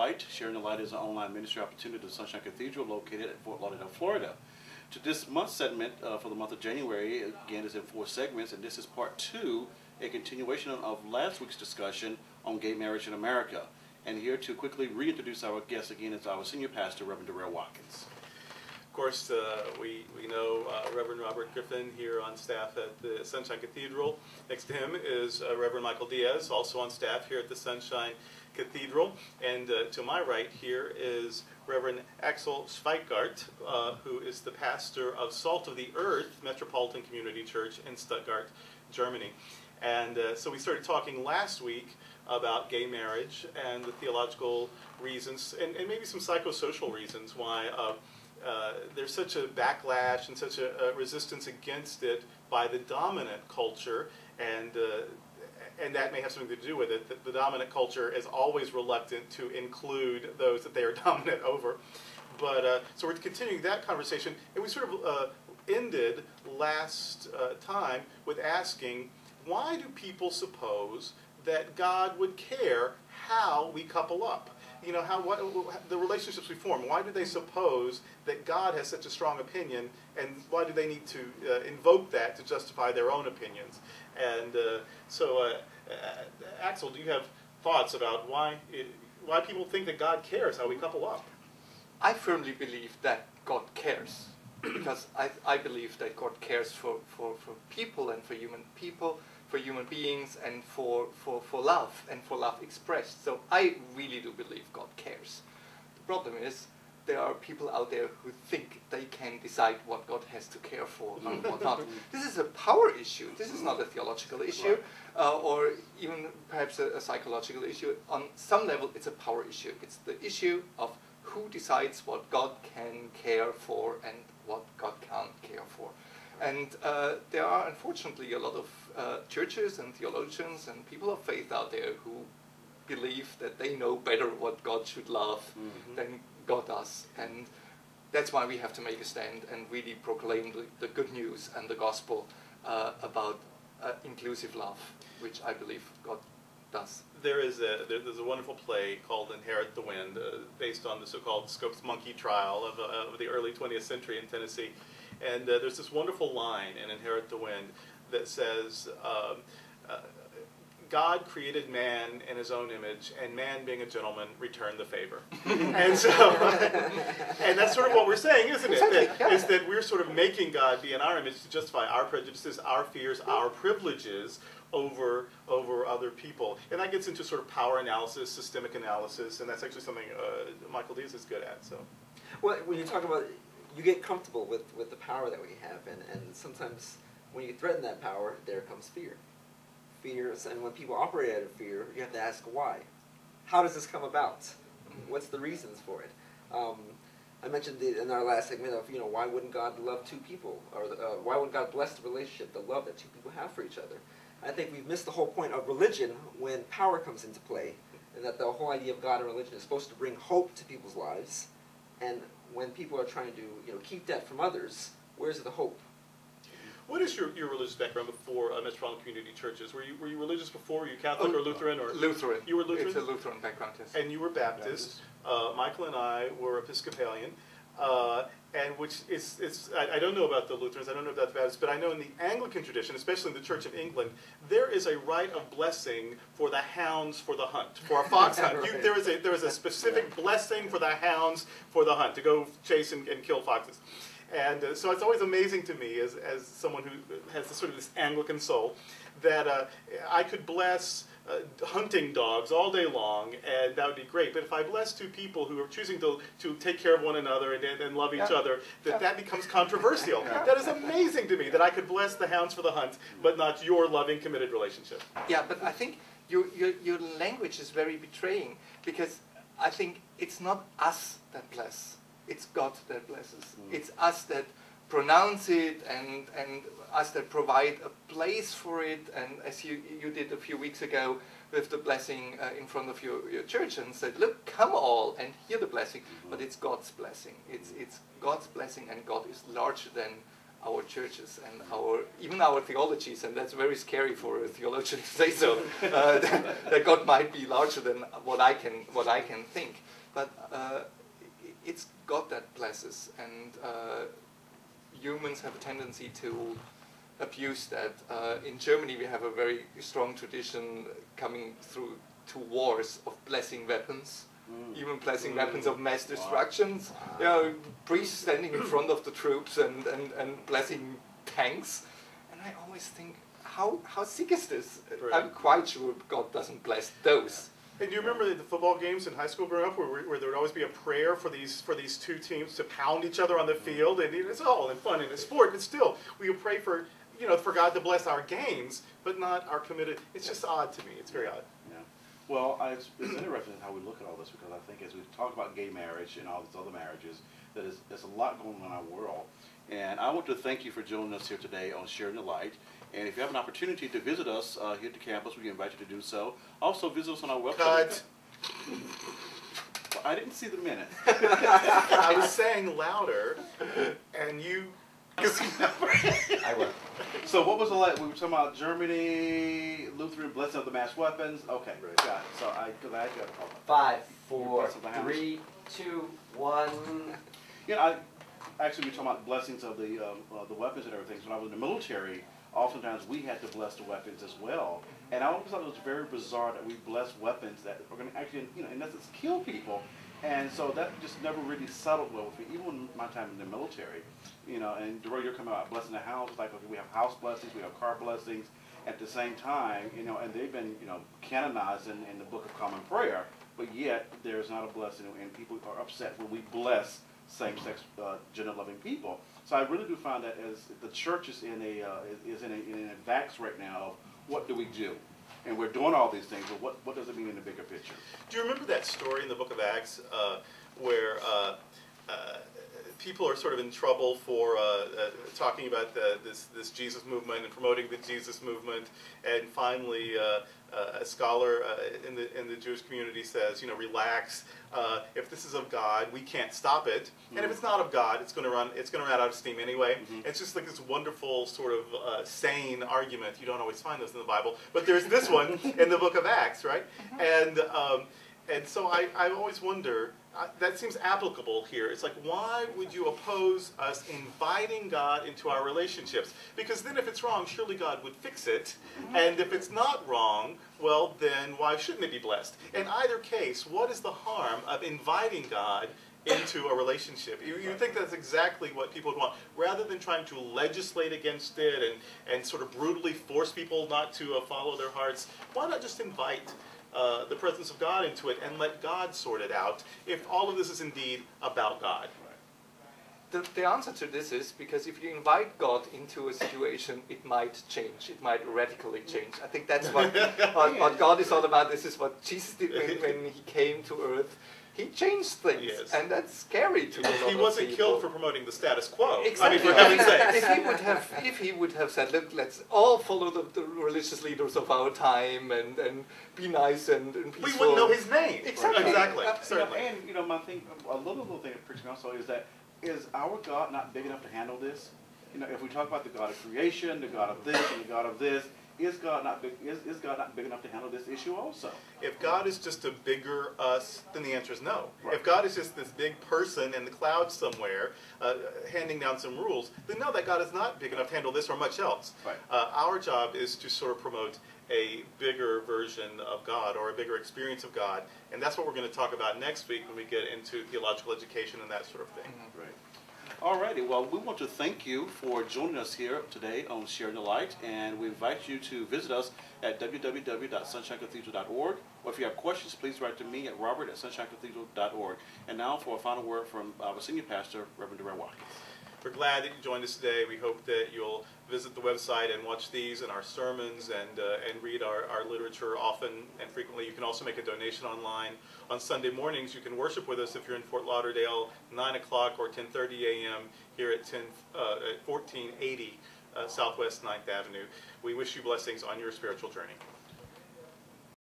Light. Sharing the Light is an online ministry opportunity to the Sunshine Cathedral located at Fort Lauderdale, Florida. To this month's segment for the month of January, again, is in 4 segments, and this is part 2, a continuation of last week's discussion on gay marriage in America. And here to quickly reintroduce our guest again is our senior pastor, Reverend Durrell Watkins. Of course, we know Reverend Robert Griffin here on staff at the Sunshine Cathedral. Next to him is Reverend Michael Diaz, also on staff here at the Sunshine Cathedral. And to my right here is Reverend Axel Schweigart, who is the pastor of Salt of the Earth Metropolitan Community Church in Stuttgart, Germany. And so we started talking last week about gay marriage and the theological reasons and maybe some psychosocial reasons why there's such a backlash and such a resistance against it by the dominant culture, and that may have something to do with it. The dominant culture is always reluctant to include those that they are dominant over. But so we're continuing that conversation, and we sort of ended last time with asking, why do people suppose that God would care how we couple up? You know, the relationships we form. Why do they suppose that God has such a strong opinion, and why do they need to invoke that to justify their own opinions? And so, Axel, do you have thoughts about why people think that God cares how we couple up? I firmly believe that God cares, because I believe that God cares for people and for human beings, and for love, and for love expressed. So I really do believe God cares. The problem is, there are people out there who think they can decide what God has to care for and what not. This is a power issue. This is not a theological issue, or even perhaps a psychological issue. On some level, it's a power issue. It's the issue of who decides what God can care for and what God can't care for. And there are, unfortunately, a lot of churches and theologians and people of faith out there who believe that they know better what God should love than God does. And that's why we have to make a stand and really proclaim the good news and the gospel about inclusive love, which I believe God does. There's a wonderful play called Inherit the Wind, based on the so-called Scopes monkey trial of the early 20th century in Tennessee. And there's this wonderful line in Inherit the Wind that says, God created man in his own image, and man, being a gentleman, returned the favor. And so, and that's sort of what we're saying, isn't it? Exactly, Is that we're sort of making God be in our image to justify our prejudices, our fears, our privileges over other people. And that gets into sort of power analysis, systemic analysis, and that's actually something Michael Diaz is good at. So, well, when you talk about, you get comfortable with the power that we have, and sometimes when you threaten that power, there comes fear. Fears, and when people operate out of fear, you have to ask why. How does this come about? What's the reasons for it? I mentioned in our last segment of, why wouldn't God love two people? Or why wouldn't God bless the relationship, the love that two people have for each other? I think we've missed the whole point of religion when power comes into play, and that the whole idea of God and religion is supposed to bring hope to people's lives. And when people are trying to keep that from others, where's the hope? what is your religious background before Metropolitan Community Churches? Were you religious before? Were you Catholic or Lutheran? Or Lutheran. You were Lutheran? It's a Lutheran background, yes. And you were Baptist. Michael and I were Episcopalian. And which is I don't know about the Lutherans, I don't know about the Baptists, but I know in the Anglican tradition, especially in the Church of England, there is a rite of blessing for the hounds for the hunt, for a fox hunt. Right. There is a specific blessing for the hounds for the hunt, to go chase and kill foxes. And so it's always amazing to me, as someone who has sort of this Anglican soul, that I could bless hunting dogs all day long, and that would be great. But if I bless two people who are choosing to take care of one another and love each other, that becomes controversial. That is amazing to me, that I could bless the hounds for the hunt, but not your loving, committed relationship. Yeah, but I think your language is very betraying, because I think it's not us that bless, it's God that blesses. It's us that pronounce it, and us that provide a place for it, and as you did a few weeks ago with the blessing in front of your church, and said, look, come all and hear the blessing. But it's God's blessing. It's God's blessing, and God is larger than our churches and even our theologies, and that's very scary for a theologian to say so. That God might be larger than what I can think, but it's God that blesses, and humans have a tendency to abuse that. In Germany, we have a very strong tradition coming through 2 wars of blessing weapons. Even blessing weapons of mass destructions. Wow. You know, priests standing in front of the troops and blessing tanks. And I always think, how sick is this? Right. I'm quite sure God doesn't bless those. And do you remember the football games in high school growing up where there would always be a prayer for these 2 teams to pound each other on the field? And it's all in fun and in sport, but still, we would pray for, for God to bless our games, but not our committed. It's just odd to me. It's very odd. Well, it's interesting how we look at all this, because I think as we talk about gay marriage and all these other marriages, there's a lot going on in our world. And I want to thank you for joining us here today on Sharing the Light. And if you have an opportunity to visit us here at the campus, we invite you to do so. Also, visit us on our website. Cut. Well, I didn't see the minute. I was saying louder, and you... I will. So what was the we were talking about Germany, Lutheran blessing of the mass weapons. Okay, right. Got it. So I got a problem. 5, 4, 3, 2, 1. Actually we were talking about blessings of the weapons and everything. So when I was in the military, oftentimes we had to bless the weapons as well. And I always thought it was very bizarre that we bless weapons that are going to actually, in essence, kill people. And so that just never really settled well with me, even in my time in the military. And Durrell, you're coming out blessing the house. It's like, okay, we have house blessings, we have car blessings at the same time, and they've been, canonized in the Book of Common Prayer, but yet there's not a blessing, and people are upset when we bless same-sex, gender-loving people. So I really do find that as the church is in an advax right now of what do we do? And we're doing all these things, but what does it mean in the bigger picture? Do you remember that story in the book of Acts where people are sort of in trouble for talking about this Jesus movement and promoting the Jesus movement, and finally a scholar in the Jewish community says, relax. If this is of God, we can't stop it, and if it's not of God, it's going to run out of steam anyway. It's just like this wonderful sort of sane argument. You don't always find those in the Bible, but there's this one in the book of Acts, right? And so I always wonder. That seems applicable here. It's like, why would you oppose us inviting God into our relationships? Because then if it's wrong, surely God would fix it. And if it's not wrong, well, then why shouldn't it be blessed? In either case, what is the harm of inviting God into a relationship? You think that's exactly what people would want. Rather than trying to legislate against it and sort of brutally force people not to follow their hearts, why not just invite the presence of God into it and let God sort it out, if all of this is indeed about God? The answer to this is because if you invite God into a situation, it might change. It might radically change. I think that's what God is all about. This is what Jesus did when he came to earth. He changed things, yes. And that's scary to a lot of people. He wasn't killed for promoting the status quo. Exactly. I mean, for heaven's sake. If he would have said, look, let's all follow the religious leaders of our time and be nice and peaceful. We wouldn't know his name. Exactly. Exactly. Certainly. And my thing, a little thing of preaching also is that, is our God not big enough to handle this? If we talk about the God of creation, the God of this, and the God of this, is God not big enough to handle this issue also? If God is just a bigger us, then the answer is no. Right. If God is just this big person in the clouds somewhere handing down some rules, then no, that God is not big enough to handle this or much else. Right. Our job is to sort of promote a bigger version of God or a bigger experience of God, and that's what we're going to talk about next week when we get into theological education and that sort of thing. Right. Alrighty, well, we want to thank you for joining us here today on Sharing the Light, and we invite you to visit us at www.sunshinecathedral.org, or if you have questions, please write to me at robert@sunshinecathedral.org. And now for a final word from our senior pastor, Reverend Durrell Watkins. We're glad that you joined us today. We hope that you'll visit the website and watch these and our sermons and read our literature often and frequently. You can also make a donation online. On Sunday mornings, you can worship with us if you're in Fort Lauderdale, 9 o'clock or 10:30 a.m. here at 1480 Southwest 9th Avenue. We wish you blessings on your spiritual journey.